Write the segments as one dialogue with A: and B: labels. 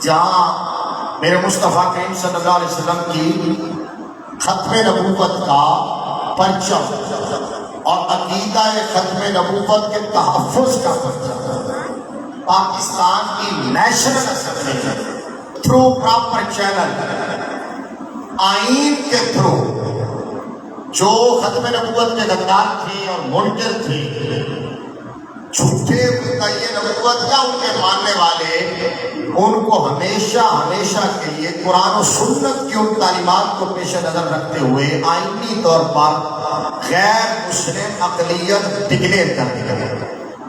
A: جہاں میرے مصطفیٰ کریم صلی اللہ علیہ وسلم کی ختم نبوت کا پرچم اور عقیدہ ختم نبوت کے تحفظ کا پرچم پاکستان کی national assembly through proper channel آئین کے تھرو جو ختم نبوت کے غدار تھے اور منکر تھے، جھوٹے مدعی نبوت یا ان کے ماننے والے، ان کو ہمیشہ ہمیشہ کے لیے قرآن و سنت کی ان تعلیمات کو پیش نظر رکھتے ہوئے آئینی طور پر غیر مسلم اقلیت ڈکلیئر کر دی گئی۔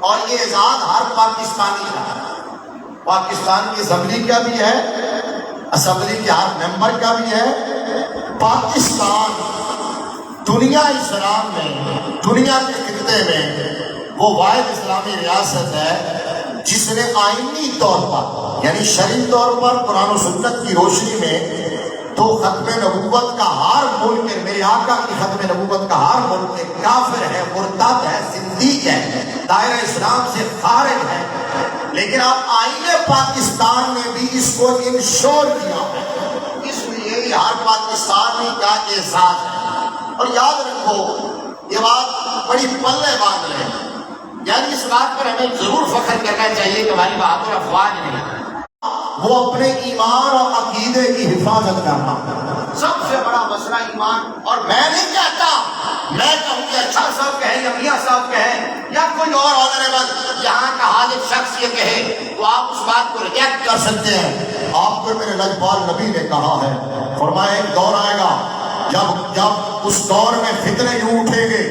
A: اور یہ اعزاز ہر پاکستانی کا ہے، پاکستان کی اسمبلی کا بھی ہے، اسمبلی کے ہر ممبر کا بھی ہے۔ پاکستان دنیا اسلام میں، دنیا کے خطے میں وہ واحد اسلامی ریاست ہے جس نے آئینی طور پر یعنی شرعی طور پر قرآن و سنت کی روشنی میں تو ختم نبوت کا ہر ملک، میرے آقا کی ختم نبوت کا ہر ملک کافر ہے، مرتد ہے، زندیق ہے، دائرہ اسلام سے خارج ہے، لیکن اب آئین پاکستان نے بھی اس کو انشور کیا ہے۔ اس لیے یہ ہر پاکستانی کا احساس ہے۔ اور یاد رکھو، یہ بات بڑی پلے باندھ لیں، یعنی اس بات پر ہمیں ضرور فخر کرنا چاہیے کہ ہماری بہادر افواج نہیں، وہ اپنے ایمان اور عقیدے کی حفاظت کرنا سب سے بڑا مسئلہ ایمان۔ اور میں نہیں کہتا، میں کہوں کہ اچھا صاحب کہیں یا میاں صاحب کہیں یا کوئی اور آنریبل یہاں کا حاضر شخص یہ کہے تو آپ اس بات کو ریجیکٹ کر سکتے ہیں۔ آپ کو میرے لجپال نبی نے کہا ہے، فرمایا ایک دور آئے گا جب اس دور میں فتنے یوں اٹھیں گے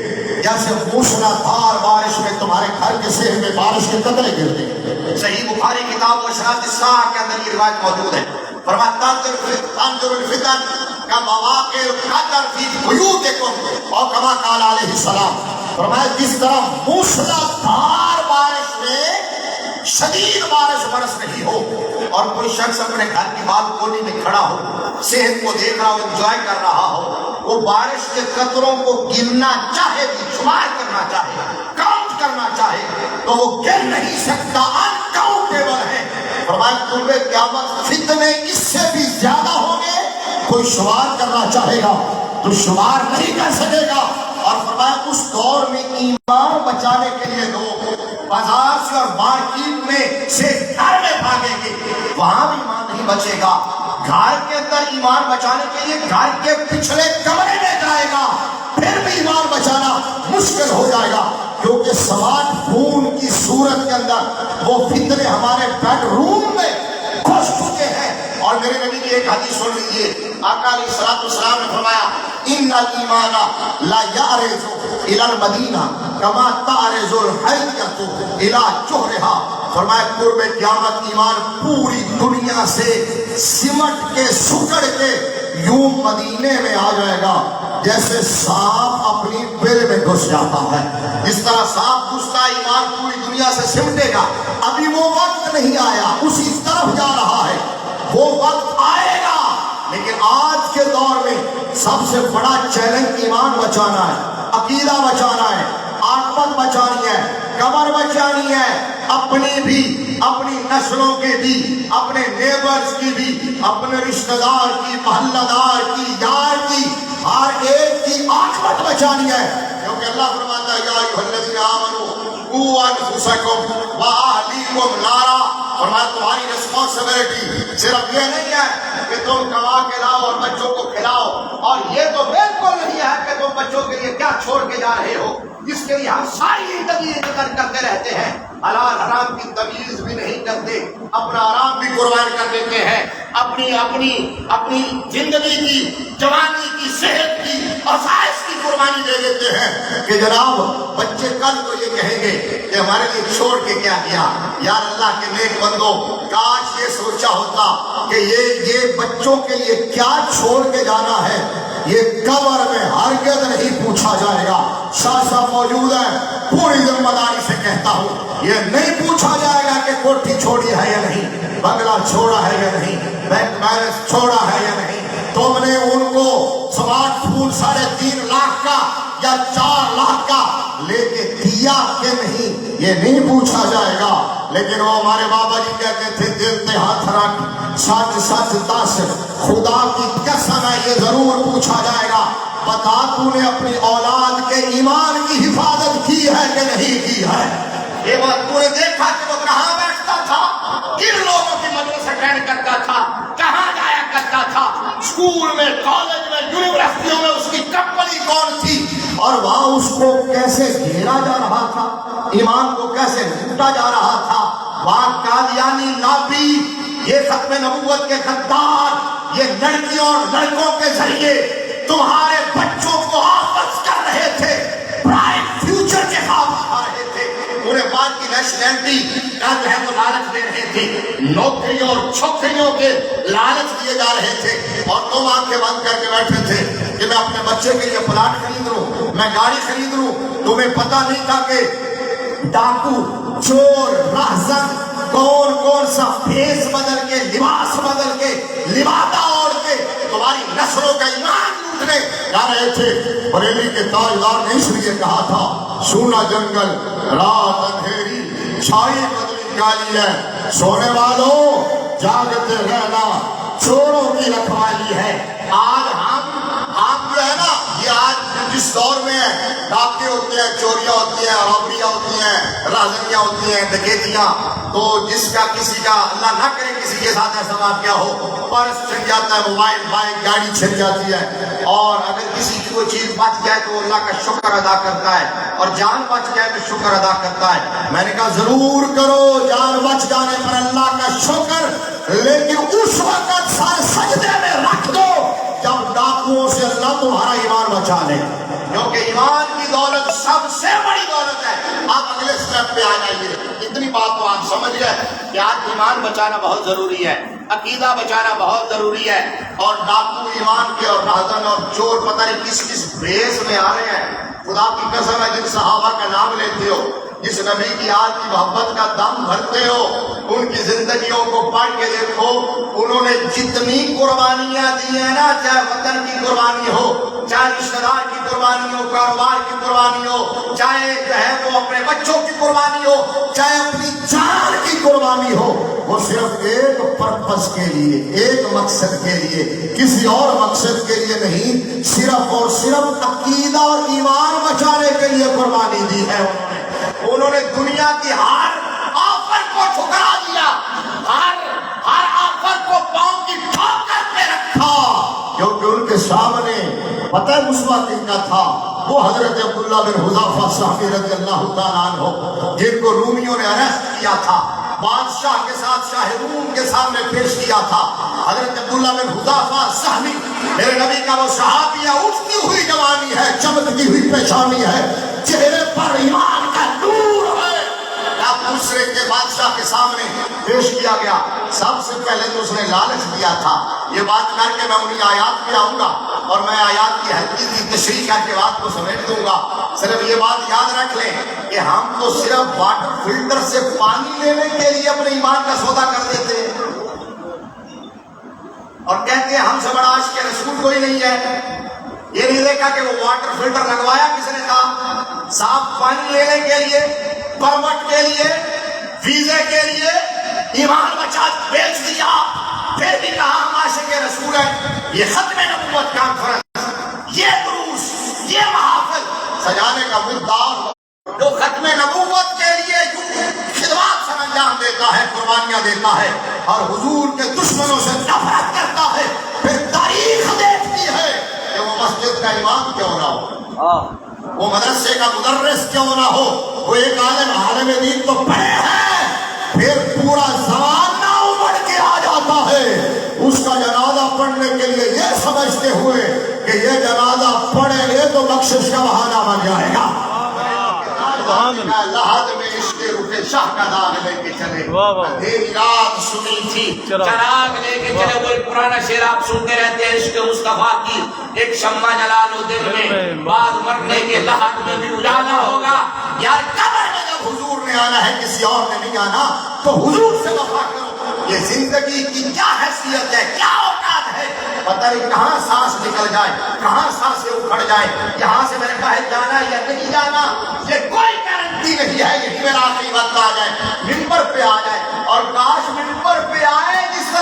A: جیسے موسلا دھار بارش میں تمہارے گھر کے سر میں بارش کے قطرے گرتے ہیں۔ صحیح بخاری کتاب اشراط الساعہ کے اندر یہ روایت موجود ہے۔ فرمایا تنظر الفتن کمواقع القدر فی بیوتکم اور کما قال علیہ السلام، فرمایا جس طرح موسلا دھار بارش میں شدید بارش برس رہی ہو اور کوئی شخص اپنے گھر کی بالکونی میں کھڑا ہو، صحت کو دیکھ رہا ہو، انجوائے کر رہا ہو، وہ بارش کے قطروں کو گننا چاہے بھی، شمار کرنا چاہے، کاؤنٹ کرنا چاہے تو وہ گر نہیں سکتا، انکاؤنٹیبل ہے۔ فرمایا قرب قیامت فتنے اس سے بھی زیادہ ہوں گے، کوئی شمار کرنا چاہے گا تو شمار نہیں کر سکے گا۔ اور فرمایا اس دور میں ایمان بچانے کے لیے لوگ بازار سے اور مارکیٹ میں سے گھر میں بھاگیں گے، وہاں بھی ایمان نہیں بچے گا۔ گھر کے اندر ایمان بچانے کے لیے گھر کے پچھلے کمرے میں جائے گا، پھر بھی ایمان بچانا مشکل ہو جائے گا، کیونکہ اسمارٹ فون کی صورت کے اندر وہ فتنے ہمارے بیڈ روم میں گھس چکے ہیں۔ اور میرے نبی کی ایک حدیث سن لیجیے، آقا علیہ الصلوۃ والسلام نے فرمایا ان الایمان لا یعرض الی المدینہ کما تعرض الحیۃ الی جحرها، فرمایا قرب قیامت ایمان پوری دنیا سے سمٹ کے سکڑ کے یوں مدینے میں آ جائے گا جیسے سانپ اپنی بل میں گھس جاتا ہے۔ جس طرح سانپ گھستا ایمان پوری دنیا سے سمٹے گا۔ ابھی وہ وقت نہیں آیا، اسی طرف جا رہا ہے، وہ وقت آئے گا۔ لیکن آج کے دور میں سب سے بڑا چیلنج ایمان بچانا ہے، عقیدہ بچانا ہے، عاقبت بچانی ہے، قبر بچانی ہے، اپنی بھی، اپنی نسلوں کے بھی، اپنے نیبرز کی بھی، اپنے رشتہ دار کی، محلہ دار کی، یار کی، ہر ایک کی عاقبت بچانی ہے۔ کیونکہ اللہ فرماتا ہے یا ایھا الذین آمنوا قوا انفسکم واہلیکم نارا، فرمایا تمہاری رسپانسبلٹی صرف یہ نہیں ہے کہ تم کما کے لاؤ اور بچوں کو کھلاؤ، اور یہ تو بالکل نہیں ہے کہ تم بچوں کے لیے کیا چھوڑ کے جا رہے ہو، جس کے لیے ہم ساری زندگی انتظار کرتے رہتے ہیں، حلال حرام کی تمیز بھی نہیں کرتے، اپنا آرام بھی قربان کر دیتے ہیں، اپنی زندگی کی، جوانی کی، صحت کی، آسائش کی قربانی دے دیتے ہیں کہ جناب بچے کل کو یہ کہیں گے کہ ہمارے لیے چھوڑ کے کیا کیا۔ یار اللہ کے نیک بندو، کاش یہ سوچا ہوتا کہ یہ بچوں کے لیے کیا چھوڑ کے جانا ہے یہ قبر میں ہرگز نہیں پوچھا جائے گا۔ شاہ صاحب موجود ہیں، پوری ذمہ داری سے کہتا ہوں یہ نہیں پوچھا جائے گا کہ کوٹھی چھوڑی ہے یا نہیں، بنگلہ چھوڑا ہے یا نہیں، بینک بیلنس چھوڑا ہے یا نہیں، تم نے ان کو سمارٹ فون 3.5 لاکھ کا یا 4 لاکھ کا لے کے دیا کہ نہیں، یہ نہیں پوچھا جائے گا۔ لیکن وہ ہمارے بابا جی کہتے تھے دل رکھ، سچ سچ دس، خدا کی قسم ہے یہ ضرور پوچھا جائے گا، بتا تو نے اپنی اولاد کے ایمان کی حفاظت کی ہے کہ نہیں کی ہے؟ یہ بات تو نے دیکھا کہ وہ کہاں بیٹھتا تھا، کن لوگوں کی مدرسے اٹینڈ کرتا تھا، کہاں جایا کرتا تھا، اسکول میں، کالج میں، یونیورسٹیوں میں اس کی کمپنی کون تھی، اور وہاں اس کو کیسے گھیرا جا رہا تھا، ایمان کو کیسے لوٹا جا رہا تھا۔ وہاں قادیانی لابی، یہ ختم نبوت کے غدار، یہ لڑکیوں اور لڑکوں کے ذریعے تمہارے بچوں کو آفت کر رہے تھے، برائٹ فیوچر کے خواب دکھا رہے تھے، انہیں بعد کی نیشنلٹی کا جو ہے وہ لالچ دے رہے تھے، نوکریوں اور چھوکریوں کے لالچ دیے جا رہے تھے، اور تم آنکھیں بند کر کے بیٹھے تھے کہ میں اپنے بچے کے لیے پلاٹ خرید لوں، میں گاڑی خرید لوں۔ تمہیں پتہ نہیں تھا کہ ڈاکو، چور، راہزن کون کون سا بھیس بدل کے، لباس بدل کے، لبادہ اوڑھ کے تمہاری نسلوں کا ایمان لوٹنے جا رہے تھے۔ بریلی کے تاجدار نے اس لیے کہا تھا، سونا جنگل رات اندھیری چھائی بدلی کالی ہے، سونے والوں جاگتے رہنا چوروں کی رکھوالی ہے۔ آج ہم جو ہے نا، یہ آج جس دور میں ڈاکے ہوتے ہیں، چوریاں ہوتی ہیں، رابریاں ہوتی ہیں، رازنیاں ہوتی ہیں، ڈکیتیاں، تو جس کا کسی کا اللہ نہ کرے کسی کے ساتھ ایسا واقعہ ہو، پرس چھن جاتا ہے، موبائل، بائک، گاڑی چھن جاتی ہے، اور اگر کسی کی کوئی چیز بچ جائے تو اللہ کا شکر ادا کرتا ہے، اور جان بچ جائے تو شکر ادا کرتا ہے۔ میں نے کہا ضرور کرو جان بچ جانے پر اللہ کا شکر، لیکن اس وقت سر سجدے میں رکھ دو جب ڈاکوؤں سے اللہ تمہارا ایمان بچا لے، کیونکہ ایمان کی دولت سب سے بڑی دولت ہے۔ آپ اگلے سٹیپ پہ آ جائیے، اتنی بات تو آپ سمجھ گئے کہ آج ایمان بچانا بہت ضروری ہے، عقیدہ بچانا بہت ضروری ہے، اور ڈاکو ایمان کے اور راہزن اور چور پتہ نہیں کس کس بھیس میں آ رہے ہیں۔ خدا کی قسم ہے، جن صحابہ کا نام لیتے ہو، جس نبی کی آج کی محبت کا دم بھرتے ہو، ان کی زندگیوں کو پڑھ کے دیکھو، انہوں نے جتنی قربانیاں دی ہیں نا، چاہے وطن کی قربانی ہو، چاہے رشتہ دار کی قربانی ہو، کاروبار کی قربانی ہو، چاہے جو ہے وہ اپنے بچوں کی قربانی ہو، چاہے اپنی جان کی قربانی ہو، وہ صرف ایک پرپس کے لیے، ایک مقصد کے لیے، کسی اور مقصد کے لیے نہیں، صرف اور صرف عقیدہ اور ایمان بچانے کے لیے قربانی دی ہے۔ انہوں نے دنیا کی ہر آفر کو ٹھکرا دیا، ہر آفر کو پاؤں کی ٹھوکر پہ رکھا، کیونکہ ان کے سامنے پتہ ہے مسوا کن کا تھا، وہ حضرت عبداللہ بن حذافہ صحابی رضی اللہ تعالیٰ عنہ، جن کو رومیوں نے اریسٹ کیا تھا، بادشاہ کے ساتھ شاہ روم کے سامنے پیش کیا تھا۔ حضرت عبداللہ بن حذافہ صحابی، میرے نبی کا وہ صحابی ہے، اٹھتی ہوئی جوانی ہے، چمکتی ہوئی پیشانی ہے، چہرے پر ایمان کا نور ہے، دوسرے کے بادشاہ کے سامنے پیش کیا گیا۔ سب سے پہلے تو اس نے لالچ دیا تھا، یہ بات کر کے میں انہیں آیات پہ آؤں گا اور میں آیات کی ہلکی سی تشریح کر کے بات کو سمیٹ دوں گا۔ صرف یہ بات یاد رکھ لیں کہ ہم تو صرف واٹر فلٹر سے پانی لینے کے لیے اپنے ایمان کا سودا کر دیتے ہیں اور کہتے ہیں ہم سے بڑا عاشق رسول کوئی نہیں ہے۔ یہ نہیں دیکھا کہ وہ واٹر فلٹر لگوایا کس نے تھا؟ صاف پانی لینے کے لیے، پرمٹ کے لیے، ویزے کے لیے ایمان بچا بیچ دیا، پھر بھی کہا ہم عاشق رسول ہیں۔ یہ ختم نبوت کانفرنس، یہ دروس، یہ محافل سجانے کا مدعا جو ختم نبوت کے لیے خدمات سر انجام دیتا ہے، قربانیاں دیتا ہے، اور حضور کے دشمنوں سے نفرت کرتا ہے، پھر تاریخ دیکھتی ہے کہ وہ مسجد کا امام کیوں نہ ہو، وہ مدرسے کا مدرس کیوں نہ ہو، وہ ایک عالم دین تو پڑھے ہیں، پھر پورا زمانہ امڑ کے آ جاتا ہے اس کا جنازہ پڑھنے کے لیے، یہ سمجھتے ہوئے کہ یہ جنازہ پڑھیں گے تو بخشش کا بہانہ بن جائے گا۔ لحد میں عشق رخ شاہ کا داغ لے کے چلے، اندھیری رات سنی تھی چراغ لے کے چلے۔ وہ ایک پرانا شعر آپ سنتے رہتے ہیں، عشق مصطفیٰ کی ایک شمع جلا لو دل میں، بعد مرنے کے لحد میں بھی اجالا ہوگا۔ یار قبر میں جب حضور نے آنا ہے، کسی اور نے نہیں آنا، تو حضور سے وفا کرو۔ یہ زندگی کی کیا حیثیت ہے، کیا اوقات ہے، پتہ نہیں کہاں سانس نکل جائے، کہاں سانسیں اکھڑ جائے، یہاں سے میرے پاس جانا یا نہیں جانا، یہ کوئی گارنٹی نہیں ہے۔ یہی میرا آخری وقت آ جائے، ممبر پہ آ جائے، اور کاش ممبر پہ آئے جس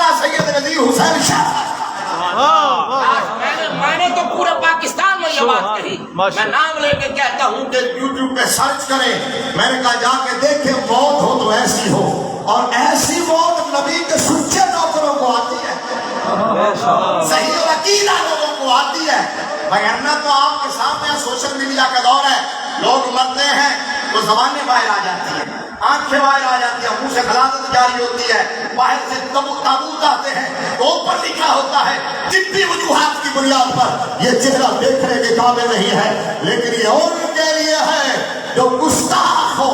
B: تو پورے پاکستان میں یہ بات کہی. میں نام لے کے کہتا ہوں کہ
A: یوٹیوب پہ سرچ کریں. میں نے کہا جا کے دیکھیں موت ہو تو ایسی ہو, اور ایسی موت نبی کے سچے نوکروں کو آتی ہے, صحیح اور عقیدہ لوگوں کو آتی ہے. وگرنہ تو آپ کے سامنے سوشل میڈیا کا دور ہے, لوگ مرتے ہیں تو زبانیں باہر آ جاتی ہیں, آنکھیں باہر آ جاتی ہیں, منہ سے خلادت جاری ہوتی ہے, باہر سے تابوت آتے ہیں تو اوپر لکھا ہوتا ہے طبی وجوہات کی بنیاد پر یہ چہرہ دیکھنے کے قابل نہیں ہے. لیکن یہ ان کے لیے ہے جو گستاخ ہو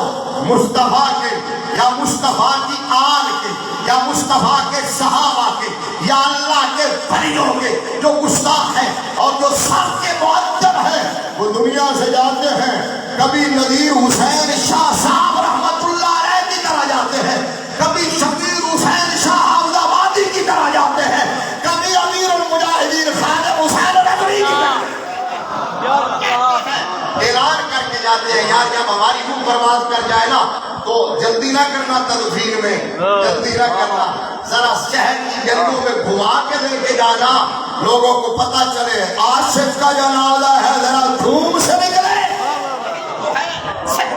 A: مصطفیٰ کے, یا مصطفیٰ کی آل کے, یا مصطفیٰ کے صحابہ کے, یا اللہ کے بھائیوں کے, جو گستاخ ہیں اور جو سب کے معطل ہیں. وہ دنیا سے جاتے ہیں, کبھی نذیر حسین شاہ صاحب رحمت اللہ علیہ کی طرح جاتے ہیں, کبھی شبیر حسین شاہ حافظ آبادی کی طرح جاتے ہیں, کبھی امیر المجاہدین خادم حسین ندوی کی طرح اعلان کر کے جاتے ہیں. یار جب ہماری روح برباد کر جائے نا تو جلدی نہ کرنا تدفین میں, جلدی نہ کرنا, ذرا شہر کی گلیوں میں گھما کے لے کے جانا, لوگوں کو پتا چلے عاشق کا جنازہ ہے, ذرا دھوم سے نکلے.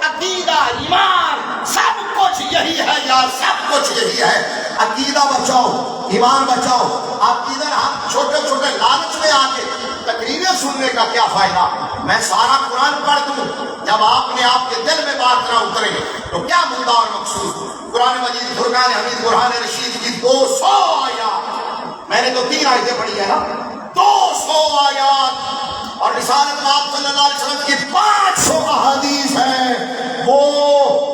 A: عقیدہ ایمان سب کچھ یہی ہے یار, سب کچھ یہی ہے. عقیدہ بچاؤ, ایمان بچاؤ. آپ ادھر ہم چھوٹے چھوٹے لالچ میں آ کے تقریریں سننے کا کیا فائدہ. میں سارا قرآن پڑھ دوں, جب آپ نے آپ کے دل میں بات نہ اترے تو کیا مدعا اور مقصود. قرآن مجید فرقان حمید برہان رشید کی 200 آیات, میں نے تو 3 آیتیں پڑھی ہے نا, 200 آیات, اور رسالت آپ صلی اللہ علیہ وسلم کی 500 احادیث ہیں, وہ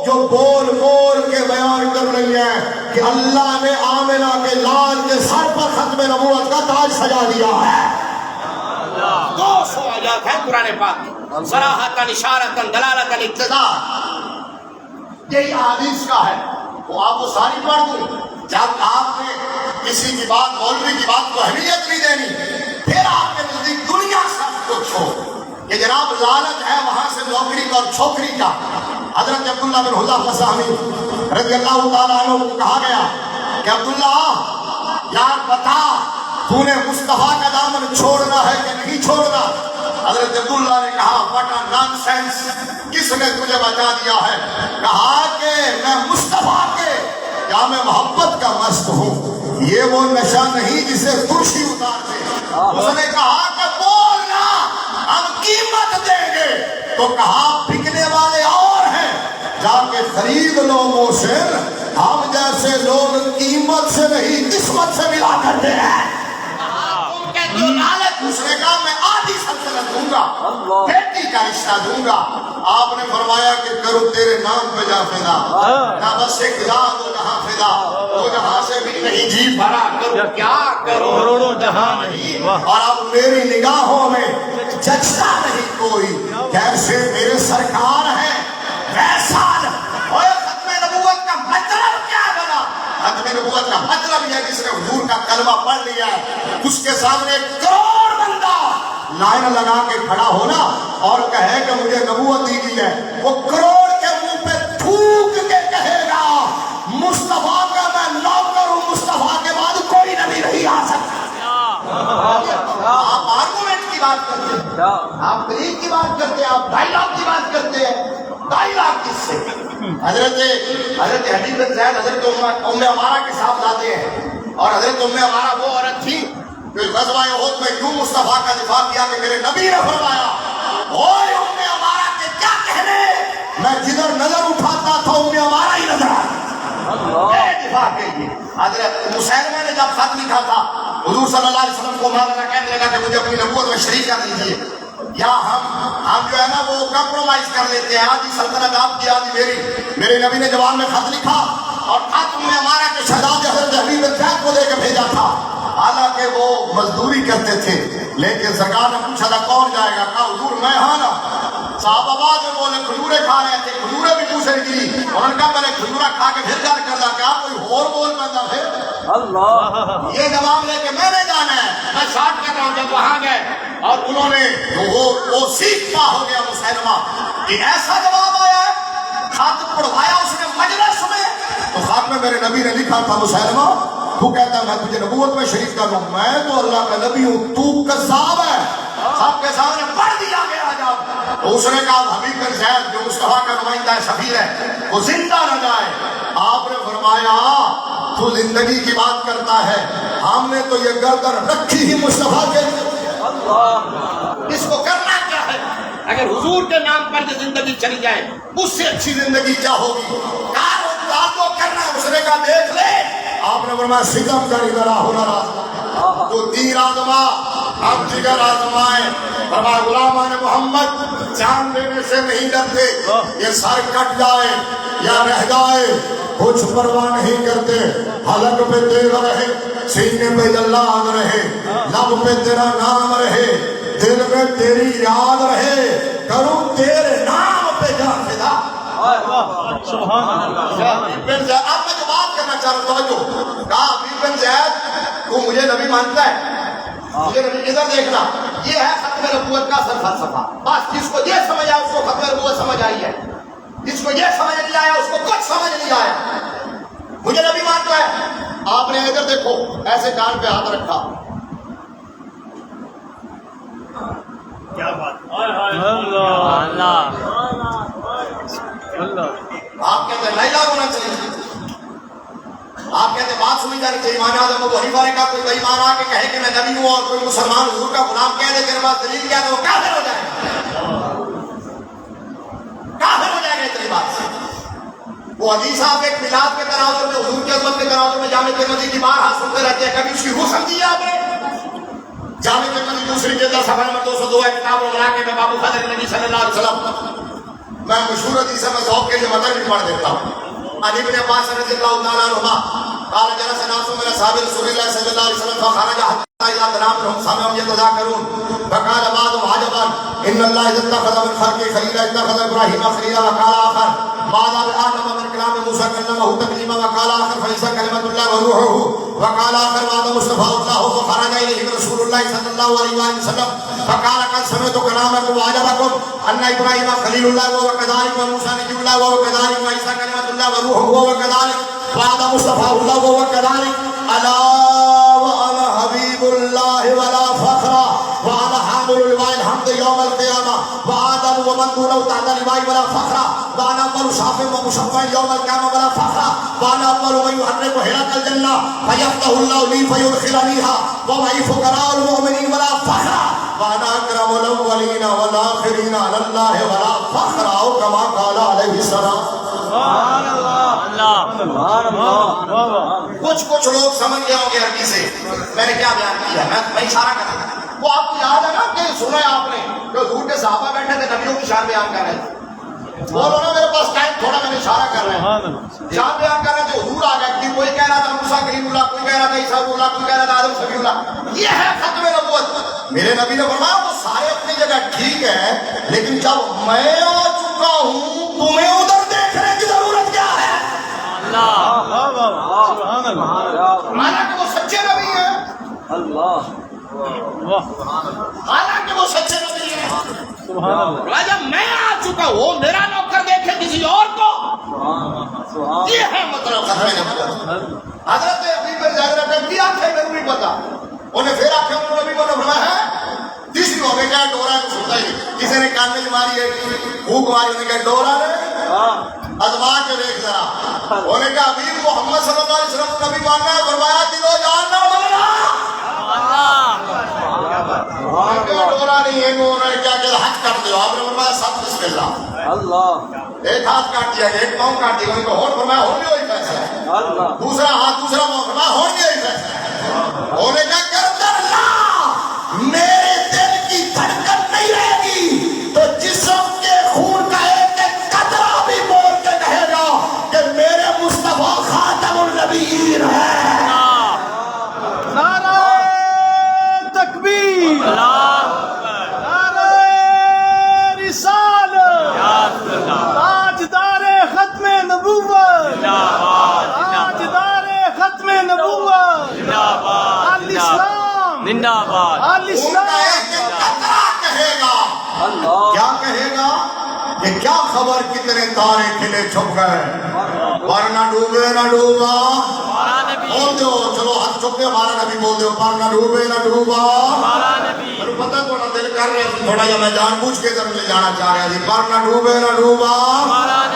A: جو بول بول کے بیان کر رہی ہیں کہ اللہ نے آمنہ کے لال کے سر پر ختم نبوت کا تاج سجا دیا ہے.
B: 200 آیات ہیں قرآن پاک میں, صراحتاً اشارتاً دلالتاً اقتضاء,
A: یہی حدیث کا ہے. وہ آپ کو ساری پڑھ دوں. جب آپ نے کسی کی بات, مولوی کی بات کو اہمیت نہیں دینی, پھر آپ کے نزدیک دنیا سب کچھ ہو کہ جناب لالچ ہے وہاں سے نوکری کا اور چھوکری کا. حضرت عبداللہ بن حذیفہ فسامی رضی اللہ تعالیٰ عنہ کو کہا گیا کہ عبداللہ یار بتا تو نے مصطفیٰ کا دامن چھوڑنا ہے کہ نہیں چھوڑنا. حضرت عبداللہ نے کہا واٹ اے نان سینس, کس نے تجھے بتا دیا ہے. کہا کہ میں مصطفیٰ کے یا میں محبت کا مست ہوں, یہ وہ نشہ نہیں جسے ترشی اتار دے. اس نے کہا کہ بولنا ہم قیمت دیں گے, تو کہا بکنے والے اور ہیں, جا کے خرید لو موشن, ہم جیسے لوگ قیمت سے نہیں قسمت سے ملا کرتے ہیں. جو لالچ, اس نے کہا میں آدھی سلطنت دوں گا, بیٹی کا رشتہ دوں گا. آپ نے فرمایا کہ کرو تیرے نام پہ جا فدا, نہ بس ایک یاد ہو جہاں فدا, تو جہاں سے بھی نہیں جی بھرا, کرو کیا کرو جہاں نہیں. اور اب میری نگاہوں میں جچتا نہیں کوئی, کیسے میرے سرکار ہیں ویسا. اور ختم نبوت کا مطلب کیا بنا؟ ختم نبوت کا مطلب یہ جس نے حضور کا کلمہ پڑھ لیا ہے اس کے سامنے 1 کروڑ بندہ لائن لگا کے کھڑا ہونا اور کہے کہ مجھے نبوت دی گئی ہے, وہ کروڑ کے منہ پہ تھوک کے کہے گا مصطفیٰ کا میں نوکر ہوں, مصطفیٰ کے بعد کوئی نبی نہیں آ سکتا. آپ آرگومنٹ کی بات کرتے ہیں, آپ دلیل کی بات کرتے ہیں, آپ ڈائیلاگ کی بات کرتے ہیں. ڈائیلاگ کس سے؟ حضرت حبیب بن زید حضرت ام عمارہ کے ساتھ لاتے ہیں, اور حضرت ام عمارہ وہ عورت تھی جو غزوہ احد میں یوں مصطفیٰ کا دفاع کیا کہ میرے نبی نے فرمایا اوے ام عمارہ کے کیا کہنے, میں جدھر نظر اٹھاتا تھا ام عمارہ ہی نظر آتا دفاع کے لیے. حضرت مسیلمہ نے جب خط لکھا تھا حضور صلی اللہ علیہ وسلم کو مولانا کہنے لگا کہ مجھے اپنی نبوت میں شریک کر لیجیے, یا ہم جو ہے نا وہ کمپرومائز کر لیتے ہیں, آدھی سلطنت آپ کی آدھی میری. میرے نبی نے جواب میں خط لکھا اور خط میں ہمارا کے شہزاد حضرت حبیب بن زید کو دے کے بھیجا تھا, حالانکہ وہ مزدوری کرتے تھے. لیکن سرکار نے پوچھا تھا کون جائے گا, کہا حضور میں ہاں نا. صحابہ بعد میں بولے کھجورے کھا رہے تھے, کھجورے بھی منہ سے گری, انہوں نے کہا میں نے کھجورا کھا کے پھر گھر کر دا, کیا کوئی اور بول پاتا پھر اللہ. یہ جواب لے کے میں نے جانا ہے, میں شارٹ کر رہا ہوں. جب وہاں گئے اور انہوں نے وہ سیکھ پا ہو گیا مسلمہ کہ ایسا جواب آیا ہے, خط پڑھوایا اس نے مجلس میں, تو خط میں میرے نبی نے لکھا تھا مسلمہ تو کہتا ہے میں تجھے نبوت میں شریک کر رہا ہوں, میں تو اللہ کا نبی ہوں, تو کذاب ہے. سب کے سامنے پڑھ دیا گیا جب تو اس نے کہا حبیب بن زید جو مصطفیٰ کا نمائندہ سفیر ہے وہ زندہ نہ جائے. آپ نے فرمایا تو زندگی کی بات کرتا ہے, ہم نے تو یہ گردن رکھی ہی مصطفیٰ کے لیے. اس کو کرنا کیا ہے؟
B: اگر حضور کے نام پر جو زندگی چلی جائے
A: اس سے اچھی زندگی کیا ہوگی؟ کاروبار تو کرنا ہے. اس نے کہا دیکھ لے. آپ نے فرمایا ستم کر ادھر ہنر آزما تو تیر آزما اب جگر آزمائے. فرمایا غلامان محمد جان دینے سے نہیں ڈرتے, یہ سر کٹ جائے یا رہ جائے کچھ پرواہ نہیں کرتے. حلق پہ تیرا رہے, سینے پہ اللہ رہے, لب پہ تیرا نام رہے, دل میں تیری یاد رہے, کروں تیرے نام پہ جا فدا.
C: سبحان اللہ.
A: اب میں جو بات کرنا چاہ رہا ہوں, کہا حبیب بن زید تو مجھے نبی مانتا ہے؟ مجھے نبی ادھر دیکھنا, یہ ہے ختم نبوت کا سر فلسفہ. بس جس کو یہ سمجھ آیا اس کو ختم نبوت سمجھ آئی ہے, جس کو یہ سمجھ نہیں آیا اس کو کچھ سمجھ نہیں آیا. مجھے نبی مانتا ہے. آپ نے ادھر دیکھو ایسے کان پہ ہاتھ رکھا.
C: کیا بات. اللہ
A: آپ کہتے ہیں لا ہونا چاہیے. آپ کہتے ہیں بات سنی جانی چاہیے. امام اعظم ابو حنیفہ نے کہا کوئی بے ایمان آ کے کہے کہ میں نبی ہوں اور کوئی مسلمان حضور کا غلام کہہ دے کہ میرے پاس دلیل کیا ہے وہ کافر ہو جائے گا. کافر ہو جائے گا اتنی بات سے. وہ حدیث آپ ایک میلاد کے تناظر میں حضور کی عظمت کے تناظر میں جامع ترمذی کی بارہا سنتے رہتے ہیں. کبھی اس کی روح سمجھی ہے آپ نے؟ جامع ترمذی دوسری جلد صفحہ نمبر 202 ہے کتاب المناقب میں باب فضل نبی صلی اللہ علیہ وسلم. میں مشہور حدیث میں ذوق کے لیے مطلب بھی پڑھ دیتا ہوں. علی بن عباس رضی اللہ تعالیٰ عنہما قال جلس ناس من اصحاب رسول الله صلی اللہ علیہ وسلم فخرج حتى اذا تنامهم سمعهم يتذاكرون فقال بعضهم عجبا ان الله اذا اتخذ من خلقه خليلا اتخذ ابراهيم خليلا. وقال اخر بعض آدم من كلام موسى كلمه تكليما. وقال اخر فعيسى كلمة الله وروحه. وقال اخر بعد مصطفى الله فخرج اليهم رسول الله صلى الله عليه وسلم فقال قد سمعت كلامكم وعجبكم ان ابراهيم خليل الله وهو كذلك وموسى نبي الله وهو كذلك وعيسى كلمة الله وروحه وهو كذلك بعد مصطفى الله وهو كذلك. الا وانا حبيب الله ولا فخر وانا حامل لواء الحمد يوم القيامه وادم ومن دونه تحت لواء ولا فخر وانا اول شافع ومشفع يوم القيامه ولا فخر وانا اول من يحرك حلق الجنه فيفتح الله لي فيدخلنيها ومعي فقراء المؤمنين ولا فخر وانا اكرم الاولين والاخرين على الله ولا فخر او كما قال عليه السلام.
C: سبحان اللہ.
A: کچھ لوگ سمجھ گئے ہوں گے عربی سے میں نے کیا بیان کیا. میں اشارہ کر رہا ہوں. وہ آپ کو یاد ہے نا کہ سنا ہے آپ نے کہ حضور کے صحابہ بیٹھے تھے نبیوں کی شان بیان کر رہے تھے. بولو نا میرے پاس ٹائم تھوڑا, میں نے اشارہ کر رہے ہیں. شان بیان کر رہے تھے, حضور آ گئے. کوئی کہہ رہا تھا موسیٰ کلیم اللہ, کوئی کہہ رہا تھا عیسیٰ اللہ, کوئی کہہ رہا تھا آدم صفی اللہ. یہ ہے ختم نبوت. میرے نبی نے فرمایا وہ سارے اپنی جگہ ٹھیک ہے, لیکن جب میں آ چکا ہوں تمہیں ادھر دیکھنے کی ضرورت کیا ہے؟ حالانکہ وہ سچے نبی ہیں, حالانکہ وہ سچے نبی ہیں.
B: جب میں آ چکا ہوں میرا نوکر دیکھے کسی اور کو,
A: یہ ہے مطلب ختم نبوت. حضرت حبیب بن زید نے کیا تھا میرے نہیں پتا. انہیں پھر آخر انہوں نے نبی کو فرمایا ہے تیسری ہو گئی کیا ڈورا ہے سنتا ہی. کسی نے کان میں ماری ہے بھوک ماری, انہیں کہا ڈورا ہے ازما کے دیکھ ذرا. انہوں نے کہا حبیب محمد صلی اللہ علیہ وسلم نبی ماننا ہے. فرمایا دلو جان نہ بولنا. ڈورا نہیں ہے. انہوں نے کیا کہ حج کر دو. آپ نے فرمایا سب بسم اللہ. ایک ہاتھ کاٹ دیا, ایک پاؤں کاٹ دیا. ان کو ہون فرمایا ہون بھی وہی فیصلہ ہے. دوسرا ہاتھ دوسرا پاؤں فرمایا ہون بھی وہی فیصلہ ہے. انہوں نے کہا کر اللہ میرے دل کی دھڑکن نہیں رہے گی تو جسم کے خون کا ایک ایک قطرہ بھی بول کے کہے گا کہ میرے مصطفیٰ خاتم النبیین ہے.
C: نعرہ تکبیر, نعرہ رسالت, تاجدار ختم نبوت, تاجدار ختم نبوت, الاسلام
D: زندہ باد.
A: ان کا ایک ایک قطرہ کہے گا. کیا کہے گا کہ کیا خبر کتنے تارے کھلے چھپ گئے, پر نہ ڈوبے نہ ڈوبا. بول دو چلو ہاتھ چھپ کے ہمارا نبی بول دو, پر نہ ڈوبے نہ ڈوبا. پتہ تھوڑا دل کر رہا سی تھوڑا جا میں جان بوجھ کے ادھر لے جانا چاہ رہا سی پر نہ ڈوبا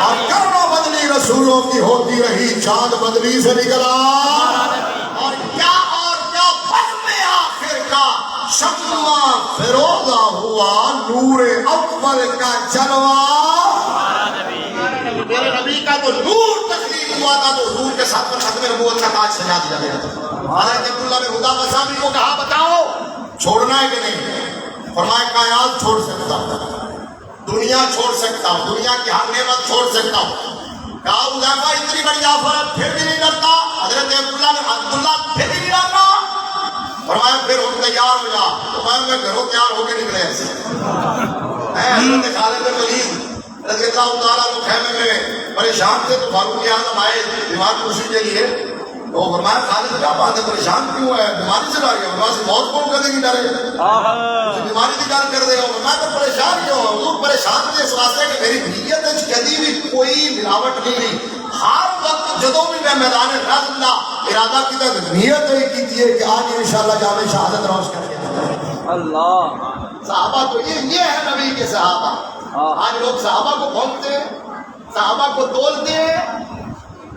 A: اور کرنا بدلی رسولوں کی ہوتی رہی چاند بدلی سے نکلا اور کیا بزم آخر کا شمع فیروزہ ہوا نور اول کا جلوہ میرے نبی کا تو نور تخلیق ہوا تھا تو حضور کے ساتھ پر ختم نبوت کا تاج سجا دیا گیا تھا حضرت عبداللہ بن حذافہ صحابی کو کہا بتاؤ چھوڑنا ہے کہ نہیں؟ فرمایا کائنات چھوڑ سکتا ہوں دنیا چھوڑ سکتا ہوں دنیا کی ہر نعمت چھوڑ سکتا ہوں کہا حذیفہ اتنی بڑی آفت پھر بھی نہیں ڈرتا حضرت عبداللہ پھر بھی نہیں ڈرتا فرمایا پھر ہم تیار ہو جا فرمایا میں گھروں تیار ہو کے نکلے ایسے حضرت خالد بن ولید رضی اللہ تعالیٰ کو خیمے میں پریشان تھے تو فاروق اعظم آئے بیمار پوچھنے کے لیے تو فرمایا خالد کیا بات ہے پریشان کیوں ہے بیماری سے ڈر گیا فرمایا سے موت کون کر دے گی ڈرے بیماری کی ڈر کر دے گا فرمایا تو پریشان کیوں ہے حضور پریشان تھے اس واسطے کہ میری نیت ہے کبھی بھی کوئی ملاوٹ نہیں رہی ہر وقت جدوں بھی میں میدان رز اللہ ارادہ کی تک نیت ہے کی کہ آج انشاءاللہ جامع شہادت روش کر کے
C: اللہ
A: صحابہ تو یہ ہے نبی کے صحابہ آج لوگ صحابہ کو بھونکتے ہیں صحابہ کو تولتے ہیں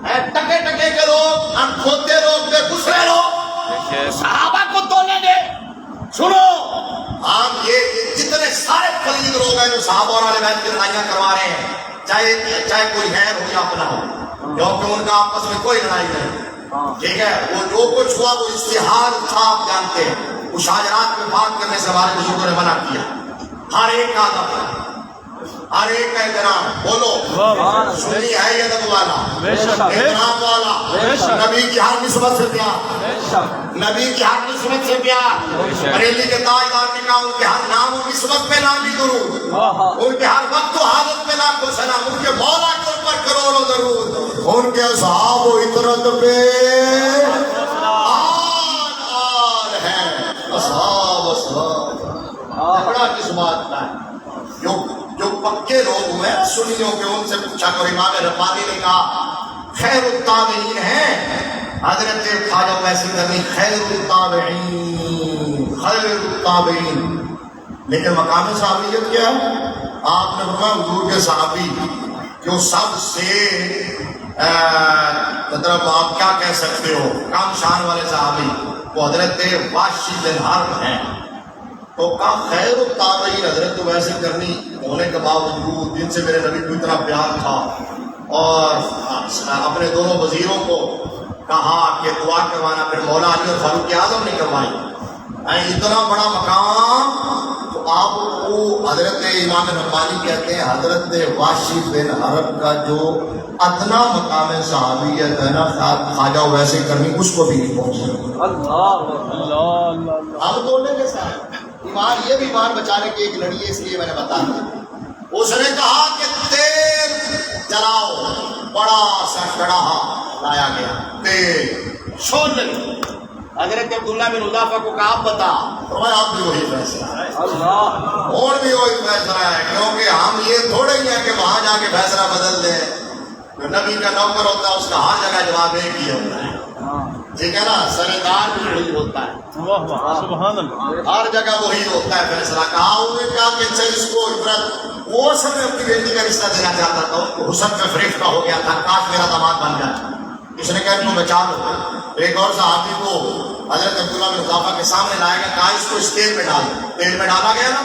A: ٹکے ٹکے کے لوگ کھوتے لوگ بے گسرے لوگ
B: صحابہ کو تولنے دے سنو
A: ہم یہ جتنے سارے پلید لوگ ہیں جو صحابہ اور اہل بیت کی لڑائیاں کروا رہے ہیں چاہے کوئی ہے ہو یا اپنا ہو کیونکہ ان کا آپس میں کوئی لڑائی نہیں ٹھیک ہے وہ جو کچھ ہوا وہ اشتہار تھا آپ جانتے ہیں مشاجرات میں بات کرنے سے ہمارے بزرگوں نے منع کیا ہر ایک کا ادب ہر ایک کا احترام بولو سنی ہے یہ ادب والا احترام والا نبی کی ہر نسبت سے پیار نبی کی ہر نسبت سے پیار بریلی کے تاجدار نے کہا ان کے ہر نام و نسبت پہ نامی درود ان کے ہر وقت و حالت پہ لاکھوں سلام ان کے مولا کے اوپر کروڑوں درود ان کے اصحاب و اطرت پہ آن ہے اصحاب بڑا کس بات کا ہے جو پکے لوگ ہوئے سنیوں کے ان سے پوچھا کہ امام ربانی نے کہا خیر التابعین ہیں حضرت خواجہ ویسی کرنی خیر التابعین لیکن مقام صحابیت کیا ہے آپ نے فرمایا حضور کے صحابی جو سب سے مطلب آپ کیا کہہ سکتے ہو کم شان والے صحابی وہ حضرت واشی بن حرب ہیں تو کہا خیر التابعین حضرت تو ویسے کرنی ہونے کے باوجود جن سے میرے نبی کو اتنا پیار تھا اور اپنے دونوں وزیروں کو کہا کہ دعا کروانا پھر مولا علی اور فاروق اعظم نے کروائی اتنا بڑا مقام تو آپ کو حضرت امام ربانی کہتے ہیں حضرت واشی بن حرب کا جو ادنا مقام صحابیت ہے نا خواجہ ویسے کرنی اس کو بھی نہیں پہنچی ہم دونوں کے ساتھ ایمان یہ بھی ایمان بچانے کی ایک لڑی ہے اس لیے میں نے بتا دیا اس نے کہا کہ تیل جلاؤ بڑا سا کڑاہا لایا گیا تیل
B: چھوڑ لیں حضرت عبداللہ بن حذافہ کو کہا آپ بتا
A: فرمایا آپ بھی وہی فیصلہ ہے اور بھی وہی فیصلہ ہے کیونکہ ہم یہ تھوڑے ہی ہیں کہ وہاں جا کے فیصلہ بدل دیں جو نبی کا نوکر ہوتا ہے اس کا ہر جگہ جواب ایک ہی ہوتا ہے ٹھیک ہے نا سردار بھی وہی ہوتا ہے ہر جگہ وہی ہوتا ہے فیصلہ کہا انہوں نے کہا کہ اچھا اس کو عبرت وہ سب میں اپنی بیٹی کا رشتہ دینا چاہتا تھا اس کو حسن کا فریفتہ ہو گیا تھا کاش میرا داماد بن جائے اس نے کہا ان کو بچا لو ایک اور صحابی کو حضرت عبداللہ بن حذافہ کے سامنے لایا گیا کہا اس کو اس تیل میں ڈال تیل میں ڈالا گیا نا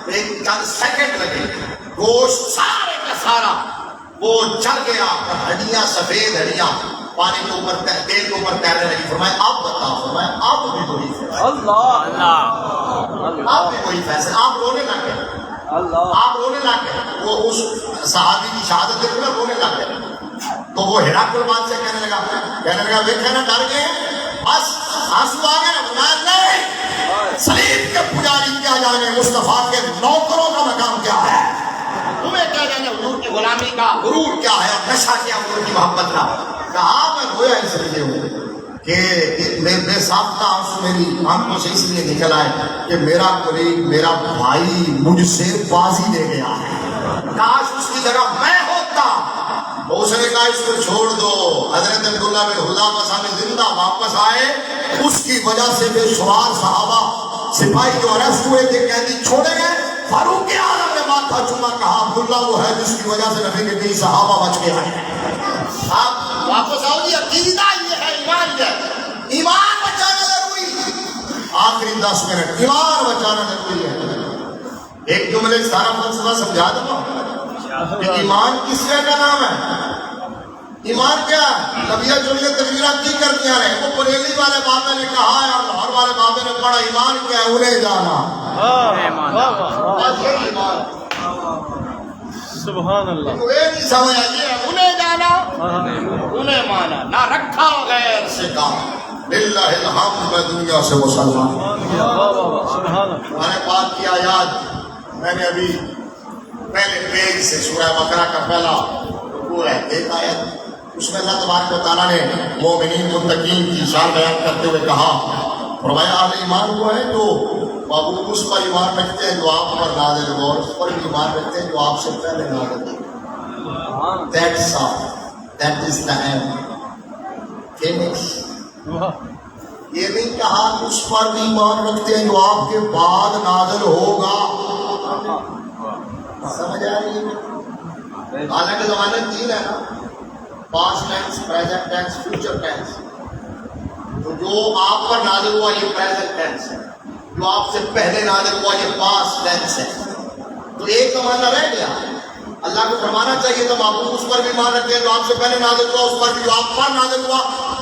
A: ایک چند سیکنڈ لگے گوشت سارے کا سارا وہ جل گیا ہڈیاں سفید ہڈیاں پانی کے اوپر تیل کے اوپر تیرنے لگی فرمایا اب بتاؤ فرمایا اب بھی وہی فیصلہ اب بھی وہی فیصلہ آپ رونے لگ گئے آپ رونے لگ گئے وہ اس صحابی کی شہادت دیکھ کر رونے لگ گئے تو وہ ہراکل بات سے کہنے لگا دیکھے نا ڈر گئے بس آنسو آ گئے نا فرمایا نہیں صلیب کے پجاری کیا جانے مصطفیٰ کے نوکروں کا مقام کیا ہے تمہیں کیا جانے حضور کی غلامی کا غرور کیا ہے اور نشہ کیا حضور کی محبت کا کہا میں رویا اس لیے ہوں کہ میرے ساتھ آنسو میری آنکھوں سے اس لیے نکل آئے کہ میرا قریب میرا بھائی مجھ سے بازی دے گیا ہے کاش اس کی جگہ میں ہوتا اس نے کہا اس کو چھوڑ دو حضرت عبداللہ بن حذافہ صاحب زندہ واپس آئے اس کی وجہ سے بے شمار صحابہ سپاہی جو اریسٹ ہوئے تھے قیدی چھوڑے گئے. فاروق اعظم نے ماتھا چوما, کہا عبداللہ وہ ہے جس کی وجہ سے نبی کے 20 صحابہ بچ کے آئے. آپ واپس آؤ جی. عقیدہ یہ ہے, ایمان یہ ہے. ایمان بچانا ضروری ہے. آخری 10 منٹ ایمان بچانا ضروری ہے. ایک جملے سارا فلسفہ سمجھا دوں کہ ایمان کس کا نام ہے. ایمان کیا ہے؟ نبیہ جملے تقریرات کی کرتی آ رہے ہیں. وہ بریلی والے بابے نے کہا ہے اور لاہور والے بابے نے پڑھا. ایمان کیا ہے؟ انہیں جانا.
C: سبحان اللہ.
A: نہیں سمجھ آئیے, انہیں جانا انہیں مانا, نہ رکھا غیر سے کام. للہ الحمد, میں دنیا سے مسلمان.
C: سبحان اللہ.
A: میں نے بات کی آیات, میں نے ابھی پہلے پیج سے سورہ بقرہ کا پہلا رکوع ہے, ایک آیت اس میں اللہ تبارک و تعالیٰ نے مومنین متقین کی شان بیان کرتے ہوئے کہا, فرمایا اہل ایمان وہ ہے جو معبود اس پر ایمان رکھتے ہیں جو آپ پر نازل ہوا, اور اس پر بھی ایمان رکھتے ہیں جو آپ سے پہلے نازل ہوا. That's all. That is the end. Finish. یہ نہیں کہا اس پر بھی ایمان رکھتے ہیں جو آپ کے بعد نازل ہوگا. سمجھ آ رہی ہے؟ حالانکہ زمانے 3 ہے نا, past tense, present tense, future tennis. تو جو آپ پر نازل ہوا یہ پریزنٹ ٹینس ہے, جو آپ سے پہلے نازل ہوا یہ پاسٹ ٹینس ہے. تو ایک زمانہ رہ گیا. اللہ کو فرمانا چاہیے تو معبود اس پر بھی ایمان رکھتے ہیں جو آپ سے پہلے نازل ہوا, اس پر بھی جو آپ پر نازل ہوا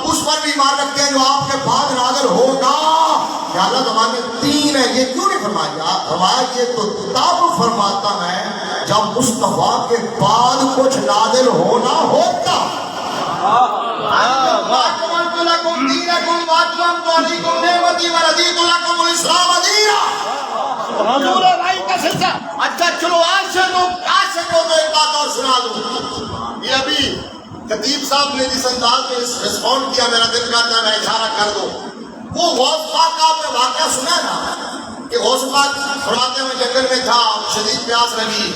A: اس پر بھی ایمان رکھتے ہیں جو آپ کے بعد نازل ہوگا. یا اللہ زمانے 3 ہے, یہ کیوں نہیں فرمایا؟ فرمایا یہ تو تب فرماتا ہے جب مصطفیٰ کے بعد کچھ نازل ہونا ہوتا. اچھا چلو آج سے تو ایک بات اور سنا دوں. یہ ابھی خطیب صاحب نے جس انداز میں رسپونڈ کیا, میرا دل کرتا ہے میں اشارہ کر دوں. وہ غوث پاک کا آپ نے واقعہ سنا نا کہ غوث پاک فرماتے ہوئے جنگل میں تھا, شدید پیاس لگی.